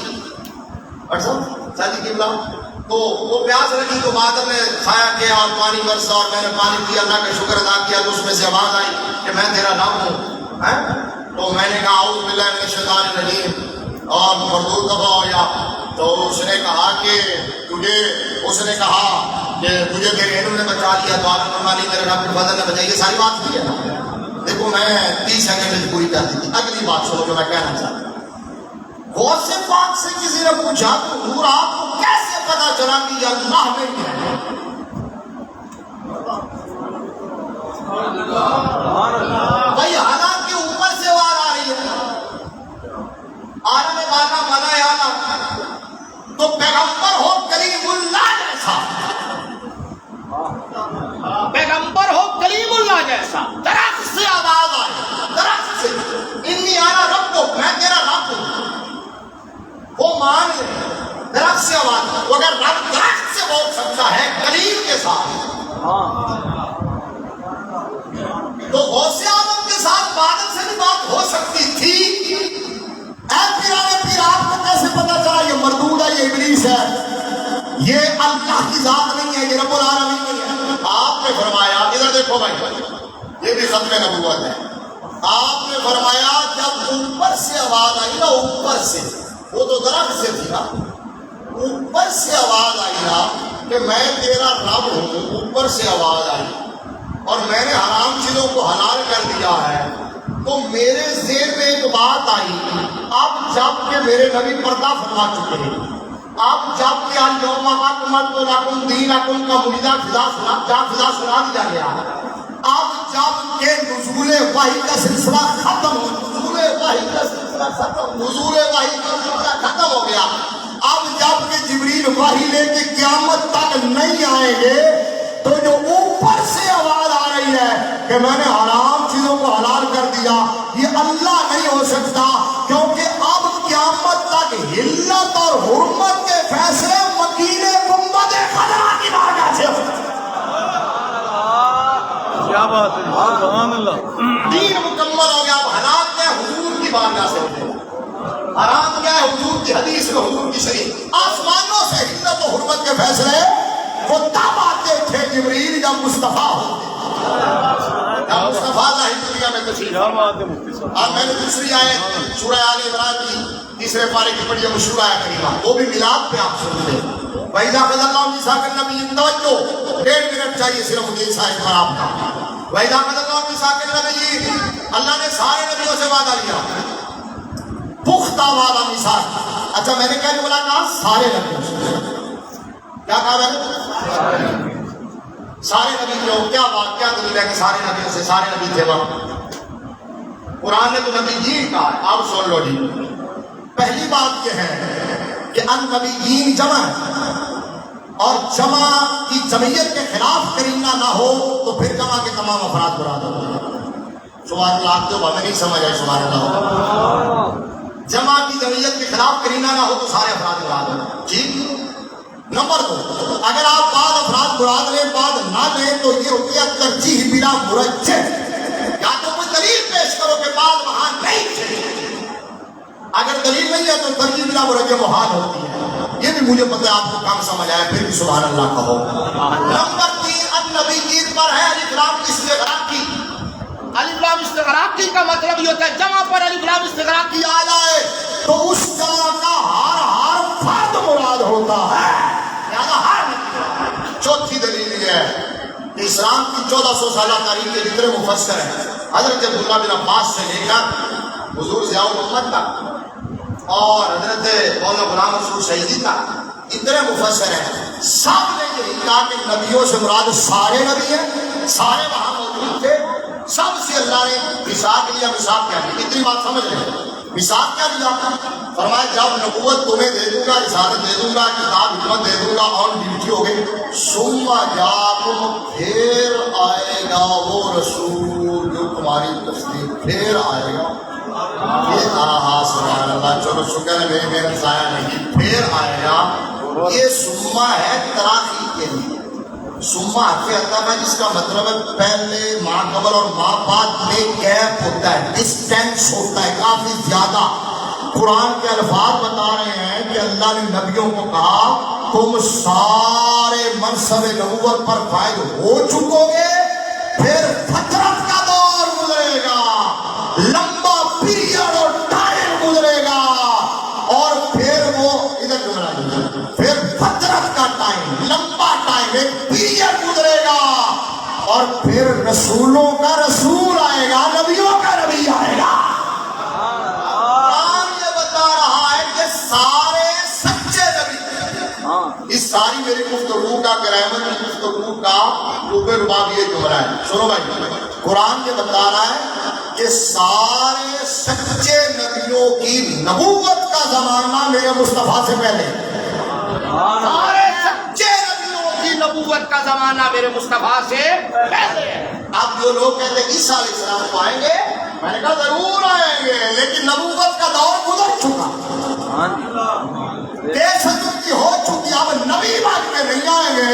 A: تو وہ پیاس لگی تو بادل نے چھایا کیا اور پانی برسا, اور میں نے پانی پیا, اللہ کا شکر ادا کیا. تو اس میں سے آواز آئی کہ میں تیرا رب ہوں. تو میں نے کہا اعوذ باللہ من الشیطان الرجیم, اور مردود دفعہ ہو جا. تو اس نے کہا کہ تجھے تیرے علم نے بچا لیا, تو عالم المالی میرے رب کے فضل نے بچائی. یہ ساری بات کی ہے نا. دیکھو میں 30 سیکنڈ میں پوری کر دی تھی. اگلی بات سنو جو میں کہنا چاہتا ہوں. غوث پاک سے کسی نے پوچھا کہ حضور آپ کو کیسے پتا چلا کہ یہ اللہ میں ہے؟ بھائی حالانکہ اوپر سے آواز آ رہی ہے, عالم بالا مانا عالم, تو پیغمبر ہو کلیم اللہ جیسا, پیغمبر ہو کلیم اللہ جیسا, درخت سے آواز آئے, درخت سے انی آنا رب کو, میں تیرا رب ہوں, وہ مان لے. درخت سے آواز, اگر رب درخت سے بول سکتا ہے کلیم کے ساتھ, تو غوث اعظم کے ساتھ بادل سے بھی بات ہو سکتی تھی. پھر آپ کو کیسے پتا چلا یہ مردود ہے, یہ ابلیس ہے, یہ اللہ کی ذات نہیں ہے, یہ رب العالمین نہیں ہے؟ آپ نے فرمایا, ادھر دیکھو بھائی, یہ بھی ختم نبوت ہے. آپ نے فرمایا جب اوپر سے آواز آئی نا, اوپر سے, وہ تو درخت سے تھی نا, اوپر سے آواز آئی نا کہ میں تیرا رب ہوں, اوپر سے آواز آئی اور میں نے حرام چیزوں کو حلال کر دیا ہے, تو میرے ذہن میں ایک بات آئی. اب جب کہ میرے نبی پردہ فرما چکے ہیں, اب جب کہ اليوم اکملت لکم دینکم کا مجیدہ فضا سنا دیا گیا, اب جب کہ نزول وحی کا سلسلہ ختم ہو, نزول وحی کا سلسلہ ختم ہو گیا, اب جب کہ جبریل وحی لے کے قیامت تک نہیں آئیں گے, تو جو اوپر سے آواز آ رہی ہے کہ میں نے حرام چیزوں کو حلال کر دیا, یہ اللہ نہیں ہو سکتا, کیونکہ اب قیامت تک حلت اور حرمت کے فیصلے وکیل گنبد خضرا کی بارگاہ سے ہو.
C: کیا بات ہے, سبحان اللہ.
A: دین مکمل ہو گیا, اب حلال کیا ہے حضور کی بارگاہ سے, حرام کیا ہے حضور کی حدیث میں, حضور کی شریعت. آسمانوں سے حلت و حرمت کے فیصلے وہ تب آتے تھے جبریل جب مصطفیٰ ہوتے. اب مصطفیٰ ظاہر دنیا میں تشریف
C: کیا بات ہے مفتی صاحب.
A: اب میں نے دوسری آیت سورہ آل عمران کی تیسرے پارے کی بڑی مشہور آیت کریمہ وہ بھی میلاد پہ آپ سنتے ہیں. وَإِذَا أَخَذَ اللَّهُ مِيثَاقَ النَّبِيِّينَ توجہ 1.5 منٹ چاہیے صرف مجھے اس آیت پر آپ کا. وَإِذَا أَخَذَ اللَّهُ مِيثَاقَ النَّبِيِّينَ اللہ نے سارے نبیوں سے وعدہ لیا پختہ وعدہ میثاق. اچھا میں نے کیا بولا کہا سارے نبیوں سے. کیا کہا میں نے سارے نبی جو کیا بات کیا دلیل ہے کہ سارے نبیوں سے سارے نبی تھے وہاں قرآن نے تو نبیین کہا ہے. آپ سن لو جی. پہلی بات یہ ہے کہ ان نبیین جمع اور جمع کی جمعیت کے خلاف کرینہ نہ ہو تو پھر جمع کے تمام افراد مراد ہوتے ہیں. سبحان اللہ. آپ تو ہمیں نہیں سمجھ آئے. سبحان اللہ. جمع کی جمعیت کے خلاف کرینہ نہ ہو تو سارے افراد مراد ہوتے ہیں. ٹھیک. نمبر 2 اگر آپ بعض افراد مراد لیں بعض نہ لیں تو یہ ہوتی ہے ترجیح بلا مرجح. یا تو کوئی دلیل پیش کرو کہ بعض وہاں نہیں تھے. اگر دلیل نہیں ہے تو ترجیح بلا مرجح محال ہوتی ہے. یہ بھی مجھے پتہ ہے آپ کو کام سمجھ آیا پھر بھی سبحان اللہ کہو. نمبر 3 النبیین پر ہے الف لام استغراق کی.
B: الف لام استغراق کی کا مطلب یہ ہوتا ہے جمع پر الف لام استغراق کی
A: آ جائے تو اس جمع کا ہر فرد مراد ہوتا ہے. چوتھی دلیل یہ ہے کہ اسلام کی 1400 سالہ تاریخ کے جتنے مفسر ہیں حضرت عبداللہ بن عباس سے لے کر حضور ضیاء الرحمت تک اور حضرت مولانا غلام رسول شہیدی تک اتنے مفسر ہیں. سب نے یہی کہا کہ نبیوں سے مراد سارے نبی ہیں. سارے وہاں موجود تھے. سب سے اللہ نے میثاق لیا. میثاق کیا لیا اتنی بات سمجھ لیں. میثاق کیا لیا فرمایا جب نبوت تمہیں دے دوں گا رسالت دے دوں گا کتاب حکمت دے دوں گا آن ڈیوٹی ہو گئی ثم جاءکم پھر آئے گا وہ رسول جو تمہاری تصدیق پھر آئے گا. یہ سبحان اللہ. چلو شکر ہے میری محنت ضائع نہیں. پھر آئے گا. یہ ثم ہے تراخی کے لیے. ثم حرف عطف ہے جس کا مطلب ہے پہلے ما قبل اور ما بعد میں گیپ ہوتا ہے ڈسٹینس ہوتا ہے کافی زیادہ. قرآن کے الفاظ بتا رہے ہیں کہ اللہ نے نبیوں کو کہا تم سارے منصب نبوت پر فائز ہو چکو گے پھر فترت کا دور گزرے گا لمبا پیریڈ اور ٹائم گزرے گا اور پھر وہ ادھر گزرا پھر فترت کا ٹائم لمبا ٹائم ایک پیریڈ گزرے گا اور پھر رسولوں کا رسول آئے گا نبیوں کا نبی آئے گا. سارے سچے نبی. اس ساری میری گفتگو کا گرامر کی گفتگو کا اوپر رباب یہ جملہ ہے. سنو بھائی قرآن یہ بتا رہا ہے کہ سارے سچے نبیوں کی نبوت کا زمانہ میرے مصطفیٰ سے پہلے.
B: سارے سچے نبیوں کی نبوت کا زمانہ میرے مصطفیٰ سے پہلے.
A: اب جو لوگ کہتے ہیں عیسیٰ علیہ السلام کو آئیں گے میں نے کہا ضرور آئیں گے لیکن نبوت کا دور گزر چکا. کی ہو چکی. اب نبی بن کے نہیں آئیں گے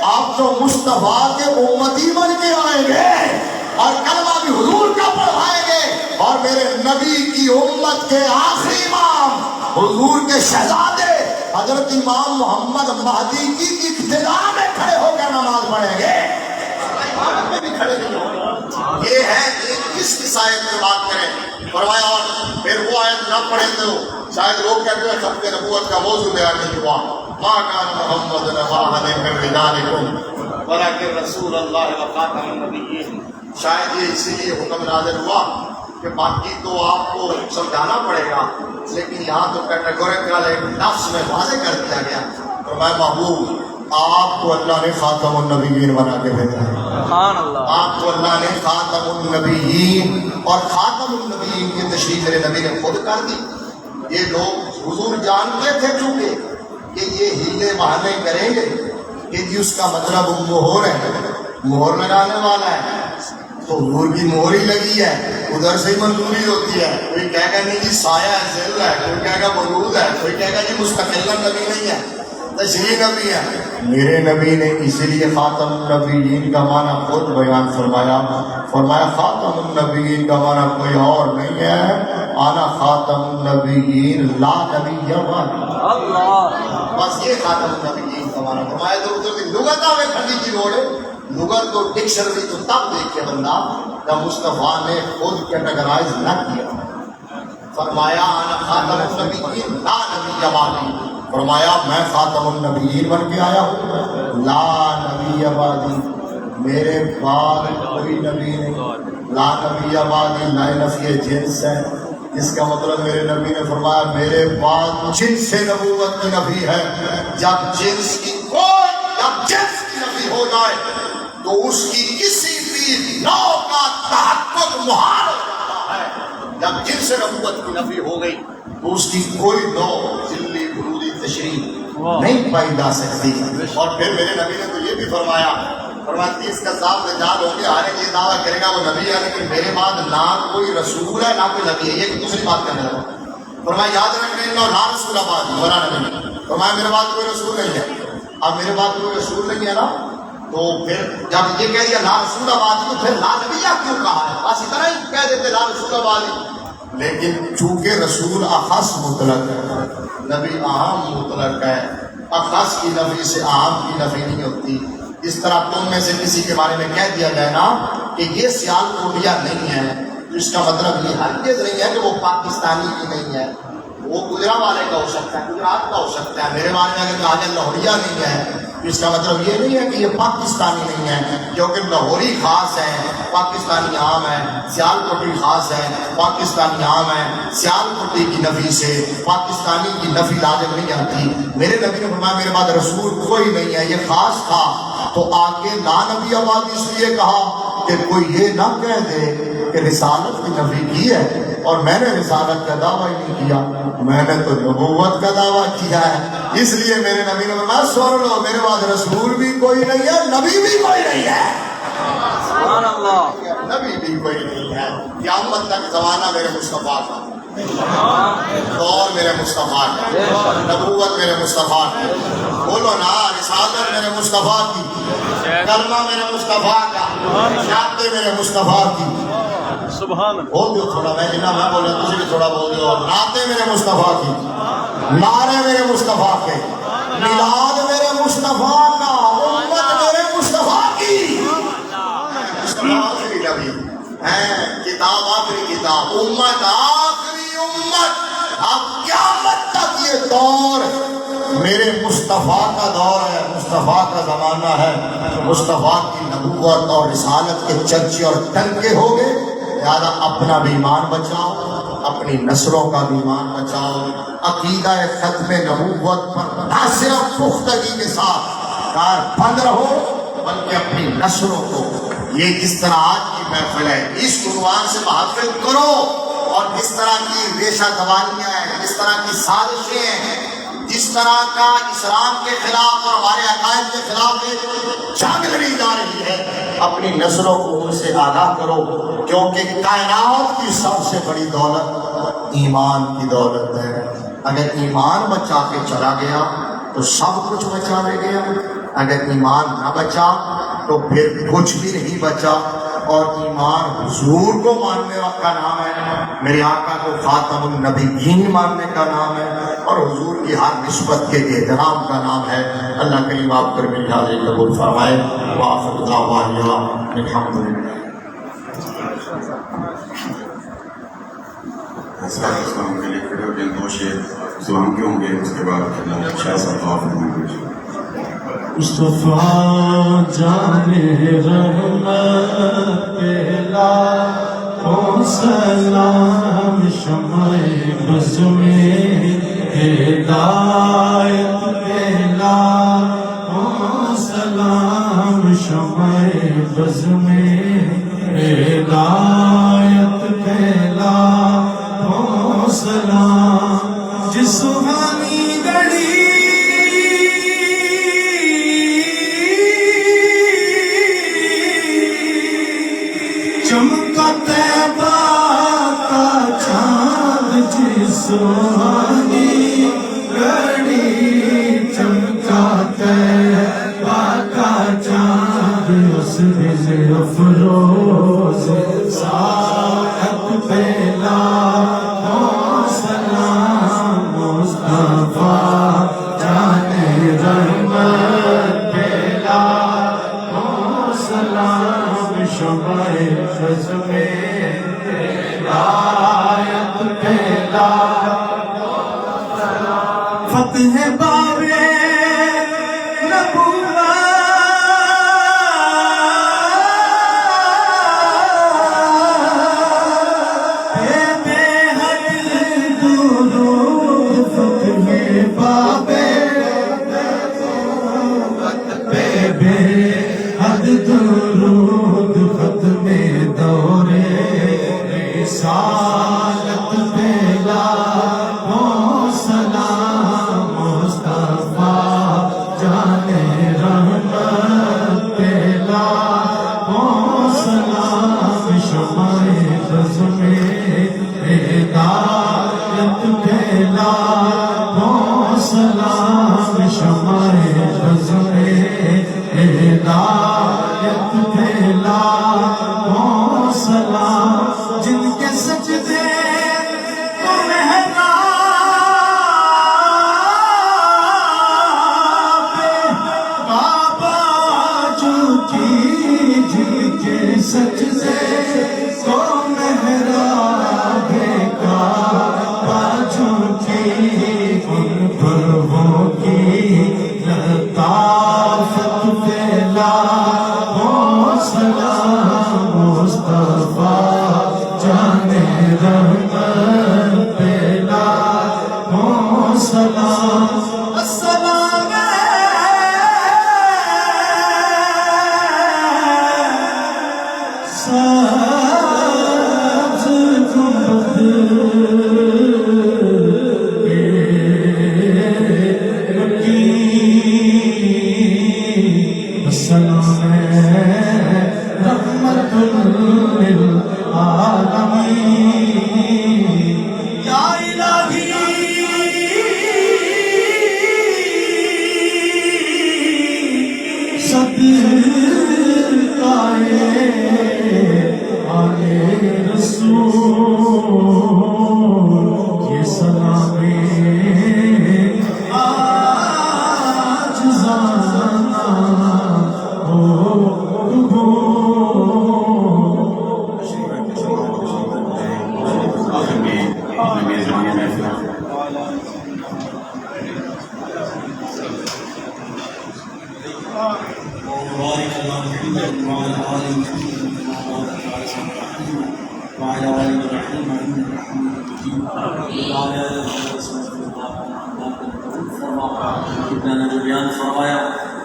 A: آپ تو مصطفیٰ کے امتی بن کے آئیں گے اور کلمہ بھی حضور کا پڑھائیں گے اور میرے نبی کی امت کے آخری امام حضور کے شہزادے حضرت امام محمد مہدی کی ابتدا میں کھڑے ہو کر نماز پڑھیں گے. یہ ہے کس آیت میں بات کریں فرمایا اور پھر وہ آیت نہ پڑھیں تو شاید لوگ کہتے ہیں سب کے نبوت کا موضوع بیان نہیں ہوا. ما کان محمد نبا احد من رجالکم ولکن رسول اللہ وخاتم النبیین. شاید یہ اسی لیے حکم نازل ہوا کہ باقی تو آپ کو سمجھانا پڑے گا لیکن یہاں تو کیٹیگوریکل ایک لفظ میں واضح کر دیا گیا. فرمایا محبوب آپ کو اللہ نے خاتم النبیین بنا کے بھیجا ہے.
C: سبحان اللہ.
A: آپ کو اللہ نے خاتم النبیین اور خاتم النبیین کی تشریح میرے نبی نے خود کر دی. یہ لوگ حضور جانتے تھے چونکہ کہ یہ ہیلے بہانے کریں گے کہ جی اس کا مطلب مہر ہے مہر لگانے والا ہے تو حضور کی مہر ہی لگی ہے ادھر سے ہی منظوری ہوتی ہے. کوئی کہے گا نہیں جی سایہ ہے ذل ہے کوئی کہے گا مرود ہے کوئی کہے گا جی مستقل نبی نہیں ہے تشریح نبی ہے. میرے نبی نے اسی لیے خاتم النبیین کا معنی خود بیان فرمایا. فرمایا خاتم النبیین کا معنی کوئی اور نہیں ہے انا خاتم النبیین لا نبی بعدی. اللہ بس یہ خاتم النبیین کا معنی فرمایا. تو ادھر کی لغت میں کھڑی کی روڑے لغت اور ڈکشنری تو تب دیکھے بندہ جب مصطفیٰ نے خود کیٹیگرائز نہ کیا. فرمایا انا خاتم النبیین لا نبی بعدی، فرمایا میں خاتم النبیین بن کے آیا ہوں، لا نبی بعدی، میرے بعد کوئی نبی نہیں. لا نبی بعدی نئے نفی جنس ہے، جس کا مطلب میرے نبی نے فرمایا میرے بعد جنس سے نبوت کی نفی ہے. جب جنس کی نفی ہو جائے تو اس کی کسی بھی نوع کا تحقق محال ہو جاتا ہے. جب جنس سے نبوت کی نفی ہو گئی تو اس کی کوئی نوع ذلی بروری تشریح نہیں پائی جا سکتی. اور پھر میرے نبی نے تو یہ بھی فرمایا 30 کا صاحب دجال ہو کے ہر ایک یہ دعویٰ کرے گا وہ نبی ہے، لیکن میرے بعد نہ کوئی رسول ہے نہ کوئی نبی ہے. یہ دوسری بات کرنے لگا. فرمایا یاد رکھنے لا رسول آباد ولا نبی، فرمایا میرے بعد کوئی رسول نہیں ہے. اب میرے بعد کوئی رسول نہیں ہے نا، تو پھر جب یہ کہہ دیا لا رسول آبادی تو پھر لا نبی کیوں کہا ہے؟ بس اتنا ہی کہہ دیتے لا رسول آبادی. لیکن چونکہ رسول اخص مطلق ہے، نبی عام مطلق ہے، اخص کی نفی سے عام کی نفی نہیں ہوتی. اس طرح تم میں سے کسی کے بارے میں کہہ دیا جائے نا کہ یہ سیال کوٹیا نہیں ہے، تو اس کا مطلب یہ ہرگز نہیں ہے کہ وہ پاکستانی کی نہیں ہے، وہ گجرا والے کا ہو سکتا ہے، گجرات کا ہو سکتا ہے. میرے بارے میں اگر کہا جائے لاہوریا نہیں ہے تو اس کا مطلب یہ نہیں ہے کہ یہ پاکستانی نہیں ہے، کیونکہ لاہوری خاص ہے، پاکستانی عام ہے. سیال کوٹی خاص ہے، پاکستانی عام ہے. سیال کوٹی کی نفی سے پاکستانی کی نفی لازم نہیں آتی. میرے نبی نے فرمایا میرے بعد رسول کوئی نہیں ہے، یہ خاص تھا. تو آگے لا نبی آباد اس لیے کہا کہ کوئی یہ نہ کہہ دے کہ رسالت کی نفی کی ہے اور میں نے رسالت کا دعویٰ ہی نہیں کیا، میں نے تو نبوت کا دعویٰ کیا ہے. اس لیے میرے نبی نے فرمایا سن لو میرے بعد رسول بھی کوئی نہیں ہے، نبی بھی کوئی نہیں ہے.
C: سبحان اللہ.
A: نبی بھی کوئی نہیں ہے. قیامت تک زمانہ میرے مصطفیٰ کا، دور میرے مصطفیٰ کا، نبوت میرے مصطفیٰ کی. بولو نا رسالت میرے مصطفیٰ کی، کلمہ میرے مصطفیٰ کا، شہادتیں میرے مصطفیٰ کی.
C: سبحان اللہ.
A: بول دو تھوڑا، میں جتنا میں بول رہا ہوں تجھے بھی تھوڑا بول دو. نعتیں میرے مصطفیٰ کی، نعرے میرے مصطفیٰ کے، میلاد میرے مصطفیٰ کا، امت میرے مصطفیٰ کی. مصطفیٰ آخری نبی ہے، کتاب آخری کتاب، امت آخری امت. اب قیامت تک یہ دور میرے مصطفیٰ کا دور ہے، مصطفیٰ کا زمانہ ہے. مصطفیٰ کی نبوت اور رسالت کے چرچے اور ٹنکے ہو گئے. لہٰذا اپنا بھی ایمان بچاؤ، اپنی نسلوں کا بھی ایمان بچاؤ. عقیدہ ختم نبوت پر نہ صرف پختگی کے ساتھ کار بند رہو بلکہ اپنی نسلوں کو یہ جس طرح آج کی محفل ہے اس عنوان سے محفل کرو، اور جس طرح کی ریشہ دوانیاں ہیں، جس طرح کی سازشیں ہیں، جس طرح کا اسلام کے خلاف اور ہمارے عقائد کے خلاف ایک جنگ لڑی جا رہی ہے، اپنی نسلوں کو ان سے آگاہ کرو. کیونکہ کائنات کی سب سے بڑی دولت ایمان کی دولت ہے. اگر ایمان بچا کے چلا گیا تو سب کچھ بچا لے گیا، اگر ایمان نہ بچا تو پھر کچھ بھی نہیں بچا. اور ایمان حضور کو ماننے کا نام ہے، میرے آقا کو خاتم النبیین ماننے کا نام ہے، اور حضور کی ہر نسبت کے احترام کا نام ہے. اللہ کریم آپ پر میری حاضری قبول فرمائے. وآخر دعوانا الحمدللہ.
D: اسلام کے لیے کھڑے ہو جائیں. دو شعر سلام کے ہوں گے، اس کے بعد شاہ صاحب دعا فرمائیں گے.
E: مصطفیٰ جانے رحمت پہلا او سلام شمع بز میں ہدایت پہلا او سلام شمع بز میں ہدایت پہلا او سلام جس سبحانی گڑی چمکا طیبہ کا چاند جسمانی گھڑی چمکا طیبہ کا چاند اس دل افروز ساعت پہلا او سلام مصطفیٰ جان رحمت پہلا او پہلا فتح بابے نبوت بے حد درود فتح بابے بے حد درود ختم دورے رسالت پہ لاکھوں سلام مصطفیٰ جان رحمت پہ لاکھوں سلام شمع بز میں ہدایت پہ لاکھوں سلام شمع بز میں ہدایت پہ لاکھوں سلام جن کے سجدے کو محراب کعبہ جھکی جن کے سجدے کو محراب کعبہ جھکی ان پروں کی لطافت پہ لاکھوں سلام مصطفیٰ جان رحمت پہ لاکھوں سلام السلام ساز گنبد رحمت للعالمین یا الہی صدقہ آل رسول یہ سلامی آج زانا
D: آخر میں اپنے میزبانی محفل
E: وبارك على محمد وعلى آل محمد وعلى آل إبراهيم إنك حميد مجيد وعلى آل ابن نے جو بیان فرمایا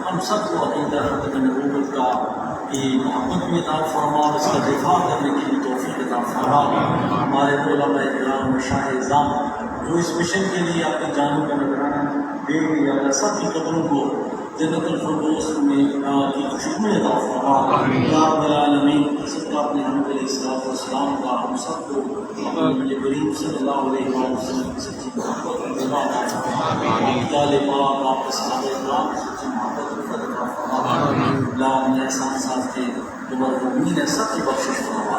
E: ہم سب کو عقیدہ ختم نبوت کا کی محبت میں عطا فرما اور اس کا دفاع کرنے کی توفیق عطا فرما ہمارے علماء کرام مشاہ اعظام جو اس مشن کے لیے اپنی جانوں کا نذرانہ دے دیا سب کی قدروں کو جنت الفردوس میں کی خوشی میں عطا فرما یا رب العالمین سب کا اپنے حبیب علیہ الصلوۃ والسلام کا ہم سب کو اپنے نبی کریم صلی اللہ علیہ وسلم کی سچی محبت عطا فرما آل پاک آپ کے صحابہ کرام کی سچی محبت عطا فرما اللہ نے احسان ساتھ کے جو مرحومین ہے سب کی بخشش فرما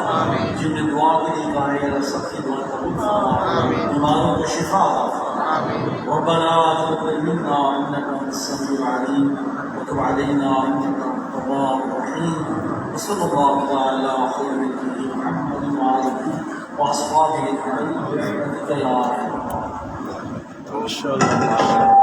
E: جن نے دعا کے لیے کہا ہے سب کی دعا قبول فرما بیماروں کو شفا عطا فرما ربنا تقبل منا انك انت السميع العليم وتب علينا انك انت التواب الرحيم وصلى الله تعالى على خير نبيه محمد وعلى اله واصحابه اجمعين برحمتك يا ارحم الراحمين.
C: ان شاء الله.